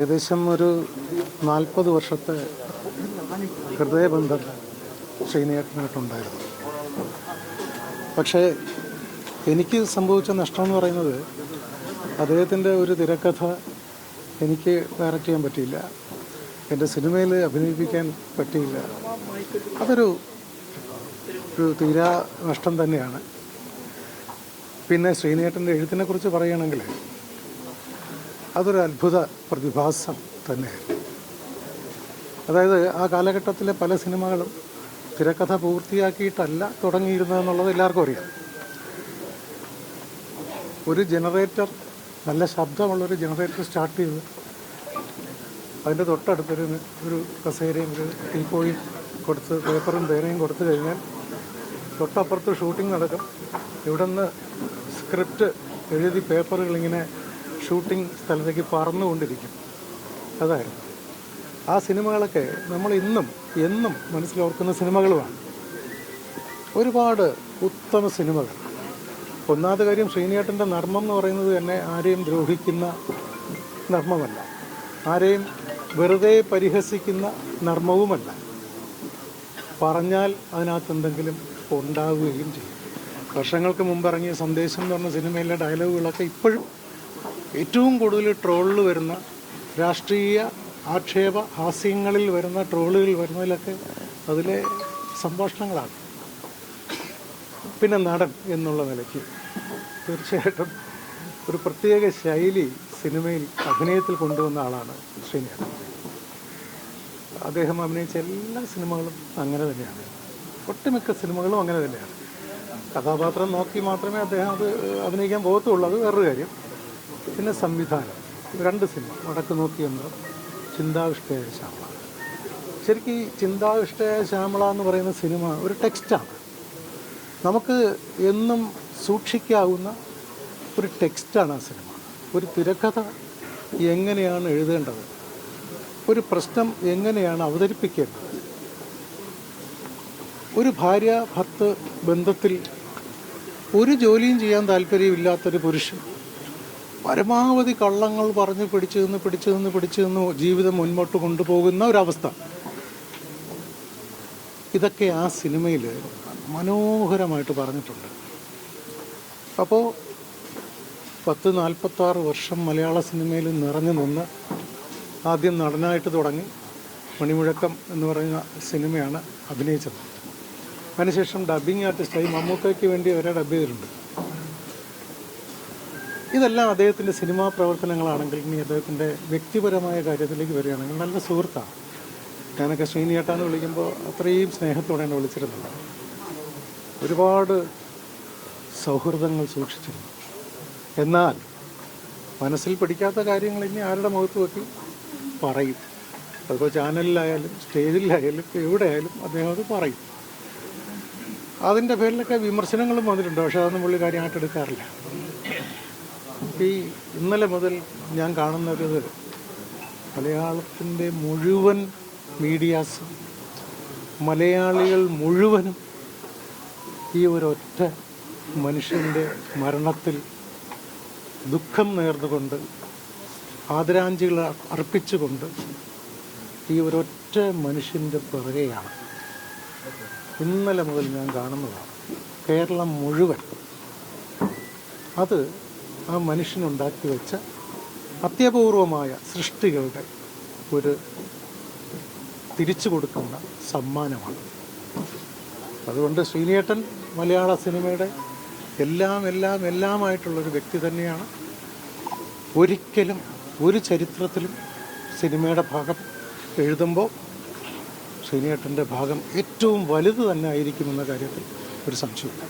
ഏകദേശം ഒരു 40 വർഷത്തെ ഹൃദയബന്ധം ശ്രീനിയേട്ടനായിട്ടുണ്ടായിരുന്നു. പക്ഷേ എനിക്ക് സംഭവിച്ച നഷ്ടം എന്ന് പറയുന്നത്, അദ്ദേഹത്തിൻ്റെ ഒരു തിരക്കഥ എനിക്ക് ഡയറക്റ്റ് ചെയ്യാൻ പറ്റിയില്ല, എൻ്റെ സിനിമയിൽ അഭിനയിപ്പിക്കാൻ പറ്റിയില്ല. അതൊരു തീരാ നഷ്ടം തന്നെയാണ്. പിന്നെ ശ്രീനിയേട്ടൻ്റെ എഴുത്തിനെക്കുറിച്ച് പറയുകയാണെങ്കിൽ അതൊരു അത്ഭുത പ്രതിഭാസം തന്നെയായിരുന്നു. അതായത് ആ കാലഘട്ടത്തിലെ പല സിനിമകളും തിരക്കഥ പൂർത്തിയാക്കിയിട്ടല്ല തുടങ്ങിയിരുന്നതെന്നുള്ളത് എല്ലാവർക്കും അറിയാം. ഒരു ജനറേറ്റർ, നല്ല ശബ്ദമുള്ളൊരു ജനറേറ്റർ സ്റ്റാർട്ട് ചെയ്ത് അതിൻ്റെ തൊട്ടടുത്തൊരു കസേരയും ഒരു ടീപ്പോയും കൊടുത്ത് പേപ്പറും പേനയും കൊടുത്തു കഴിഞ്ഞാൽ തൊട്ടപ്പുറത്ത് ഷൂട്ടിംഗ് നടക്കും. ഇവിടെ നിന്ന് സ്ക്രിപ്റ്റ് എഴുതി പേപ്പറുകളിങ്ങനെ ഷൂട്ടിംഗ് സ്ഥലത്തേക്ക് പറന്നുകൊണ്ടിരിക്കും. അതായിരുന്നു ആ സിനിമകളൊക്കെ നമ്മൾ എന്നും മനസ്സിലോർക്കുന്ന സിനിമകളുമാണ്. ഒരുപാട് ഉത്തമ സിനിമകൾ. ഒന്നാമത്തെ കാര്യം, ശ്രീനിയേട്ടൻ്റെ നർമ്മം എന്ന് പറയുന്നത് തന്നെ ആരെയും ദ്രോഹിക്കുന്ന നർമ്മമല്ല, ആരെയും വെറുതെ പരിഹസിക്കുന്ന നർമ്മവുമല്ല. പറഞ്ഞാൽ അതിനകത്ത് എന്തെങ്കിലും ഉണ്ടാവുകയും ചെയ്യും. വർഷങ്ങൾക്ക് മുമ്പ് ഇറങ്ങിയ സന്ദേശം എന്ന് പറഞ്ഞ സിനിമയിലെ ഡയലോഗുകളൊക്കെ ഇപ്പോഴും ഏറ്റവും കൂടുതൽ ട്രോളിൽ വരുന്ന, രാഷ്ട്രീയ ആക്ഷേപ ഹാസ്യങ്ങളിൽ വരുന്ന, ട്രോളുകളിൽ വരുന്നതിലൊക്കെ അതിലെ സംഭാഷണങ്ങളാണ്. പിന്നെ നടൻ എന്നുള്ള നിലയ്ക്ക് തീർച്ചയായിട്ടും ഒരു പ്രത്യേക ശൈലി സിനിമയിൽ അഭിനയത്തിൽ കൊണ്ടുവന്ന ആളാണ് ശ്രീനിയേട്ടൻ. അദ്ദേഹം അഭിനയിച്ച എല്ലാ സിനിമകളും അങ്ങനെ തന്നെയാണ്. ഒട്ടുമിക്ക സിനിമകളും അങ്ങനെ തന്നെയാണ്. കഥാപാത്രം നോക്കി മാത്രമേ അദ്ദേഹം അത് അഭിനയിക്കാൻ പോകത്തുള്ളൂ, അത് വേറൊരു കാര്യം. പിന്നെ സംവിധാനം, 2 സിനിമ, വടക്ക് നോക്കിയെന്ന്, ചിന്താവിഷ്ടയായ ശ്യാമള. ശരിക്കും ഈ ചിന്താവിഷ്ടയായ ശ്യാമള എന്ന് പറയുന്ന സിനിമ ഒരു ടെക്സ്റ്റാണ്. നമുക്ക് എന്നും സൂക്ഷിക്കാവുന്ന ഒരു ടെക്സ്റ്റാണ് ആ സിനിമ. ഒരു തിരക്കഥ എങ്ങനെയാണ് എഴുതേണ്ടത്, ഒരു പ്രശ്നം എങ്ങനെയാണ് അവതരിപ്പിക്കേണ്ടത്, ഒരു ഭാര്യ ഭർത്തൃ ബന്ധത്തിൽ ഒരു ജോലിയും ചെയ്യാൻ താല്പര്യമില്ലാത്തൊരു പുരുഷൻ പരമാവധി കള്ളങ്ങൾ പറഞ്ഞ് പിടിച്ചു നിന്ന് ജീവിതം മുൻപോട്ട് കൊണ്ടുപോകുന്ന ഒരവസ്ഥ, ഇതൊക്കെ ആ സിനിമയിൽ മനോഹരമായിട്ട് പറഞ്ഞിട്ടുണ്ട്. അപ്പോൾ 46 വർഷം മലയാള സിനിമയിൽ നിറഞ്ഞു നിന്ന് ആദ്യം നടനായിട്ട് തുടങ്ങി മണിമുഴക്കം എന്ന് പറയുന്ന സിനിമയാണ് അഭിനയിച്ചത്. അതിനുശേഷം ഡബ്ബിംഗ് ആർട്ടിസ്റ്റായി മമ്മൂക്കയ്ക്ക് വേണ്ടി വരെ ഡബ് ചെയ്തിട്ടുണ്ട്. ഇതെല്ലാം അദ്ദേഹത്തിൻ്റെ സിനിമാ പ്രവർത്തനങ്ങളാണെങ്കിൽ, ഇനി അദ്ദേഹത്തിൻ്റെ വ്യക്തിപരമായ കാര്യത്തിലേക്ക് വരികയാണെങ്കിൽ നല്ല സുഹൃത്താണ്. ഞാനൊക്കെ ശ്രീനിയേട്ടാന്ന് വിളിക്കുമ്പോൾ അത്രയും സ്നേഹത്തോടെയാണ് വിളിച്ചിരുന്നത്. ഒരുപാട് സൗഹൃദങ്ങൾ സൂക്ഷിച്ചിരുന്നു. എന്നാൽ മനസ്സിൽ പിടിക്കാത്ത കാര്യങ്ങൾ ഇനി ആരുടെ മുഖത്ത് നോക്കി പറയും. അതിപ്പോൾ ചാനലിലായാലും സ്റ്റേജിലായാലും എവിടെയായാലും അദ്ദേഹം അത് പറയും. അതിൻ്റെ പേരിലൊക്കെ വിമർശനങ്ങളും വന്നിട്ടുണ്ട്. പക്ഷേ അതൊന്നും പുള്ളി കാര്യമായിട്ട് എടുക്കാറില്ല. ഈ ഇന്നലെ മുതൽ ഞാൻ കാണുന്നത്, മലയാളത്തിൻ്റെ മുഴുവൻ മീഡിയാസും മലയാളികൾ മുഴുവനും ഈ ഒരൊറ്റ മനുഷ്യൻ്റെ മരണത്തിൽ ദുഃഖം നേർന്നുകൊണ്ട്, ആദരാഞ്ജലികൾ അർപ്പിച്ചുകൊണ്ട് ഈ ഒരൊറ്റ മനുഷ്യൻ്റെ പിറകെയാണ് ഇന്നലെ മുതൽ ഞാൻ കാണുന്നതാണ്. കേരളം മുഴുവൻ അത് ആ മനുഷ്യനുണ്ടാക്കി വെച്ച അത്യപൂർവമായ സൃഷ്ടികളുടെ ഒരു തിരിച്ചു കൊടുക്കുന്ന സമ്മാനമാണ്. അതുകൊണ്ട് ശ്രീനിയേട്ടൻ മലയാള സിനിമയുടെ എല്ലാമായിട്ടുള്ളൊരു വ്യക്തി തന്നെയാണ്. ഒരിക്കലും ഒരു ചരിത്രത്തിലും സിനിമയുടെ ഭാഗം എഴുതുമ്പോൾ ശ്രീനിയേട്ടൻ്റെ ഭാഗം ഏറ്റവും വലുത് തന്നെ ആയിരിക്കുമെന്ന കാര്യത്തിൽ ഒരു സംശയമില്ല.